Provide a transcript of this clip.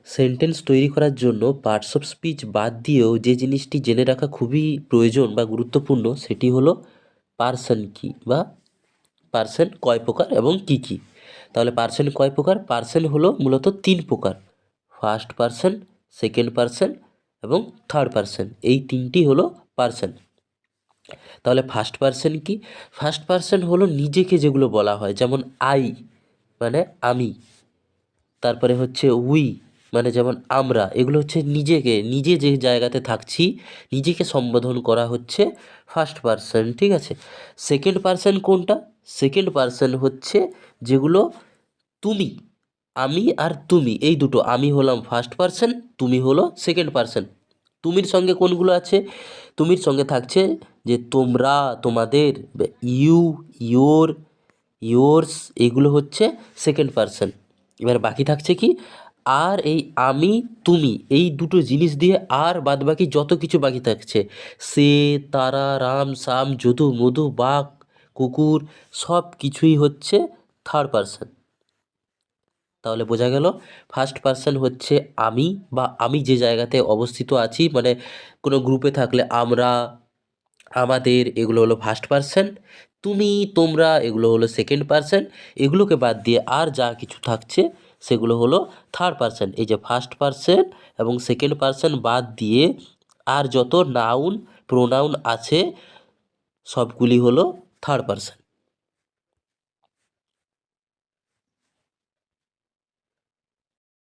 Sentence তৈরি করার জন্য পার্টস অফ স্পিচ বাদ দিয়েও যে জিনিসটি জেনে রাখা খুবই প্রয়োজন বা গুরুত্বপূর্ণ সেটি হলো পার্সন কি বা পার্সন কয় প্রকার এবং কি কি। তাহলে পার্সন কয় প্রকার? পার্সন হলো মূলত 3 প্রকার, ফার্স্ট পার্সন, সেকেন্ড পার্সন এবং থার্ড পার্সন, এই তিনটি হলো পার্সন। তাহলে ফার্স্ট পার্সন কি? ফার্স্ট পার্সন হলো নিজেকে যেগুলো বলা হয়, যেমন আই মানে আমি, তারপরে হচ্ছে উই মানে যেমন আমরা, এগুলো হচ্ছে নিজেকে, নিজে যে জায়গাতে থাকছি নিজেকে সম্বোধন করা হচ্ছে ফার্স্ট পার্সন, ঠিক আছে। সেকেন্ড পার্সন কোনটা? সেকেন্ড পার্সন হচ্ছে যেগুলো তুমি, আমি আর তুমি, এই দুটো, আমি হলাম ফার্স্ট পার্সন, তুমি হলো সেকেন্ড পার্সন। তুমির সঙ্গে কোনগুলো আছে? তুমির সঙ্গে থাকছে যে তোমরা, তোমাদের, ইউ, ইয়োর, ইয়োর্স, এগুলো হচ্ছে সেকেন্ড পার্সন। এবার বাকি থাকছে কি? আর এই আমি, তুমি, এই দুটো জিনিস দিয়ে আর বাদবাকি যত কিছু বাকি থাকছে, সে, তারা, রাম, শ্যাম, যদু, মধু, বাঘ, কুকুর, সব কিছুই হচ্ছে থার্ড পার্সন। তাহলে বোঝা গেল ফার্স্ট পার্সন হচ্ছে আমি বা আমি যে জায়গাতে অবস্থিত আছি, মানে কোনো গ্রুপে থাকলে আমরা, আমাদের, এগুলো হলো ফার্স্ট পার্সন। তুমি, তোমরা, এগুলো হলো সেকেন্ড পার্সন। এগুলোকে বাদ দিয়ে আর যা কিছু থাকছে সেগুলো হলো থার্ড পার্সন। এই যে ফার্স্ট পার্সন এবং সেকেন্ড পার্সন বাদ দিয়ে আর যত নাউন প্রোনাউন আছে সবগুলি হলো থার্ড পার্সন।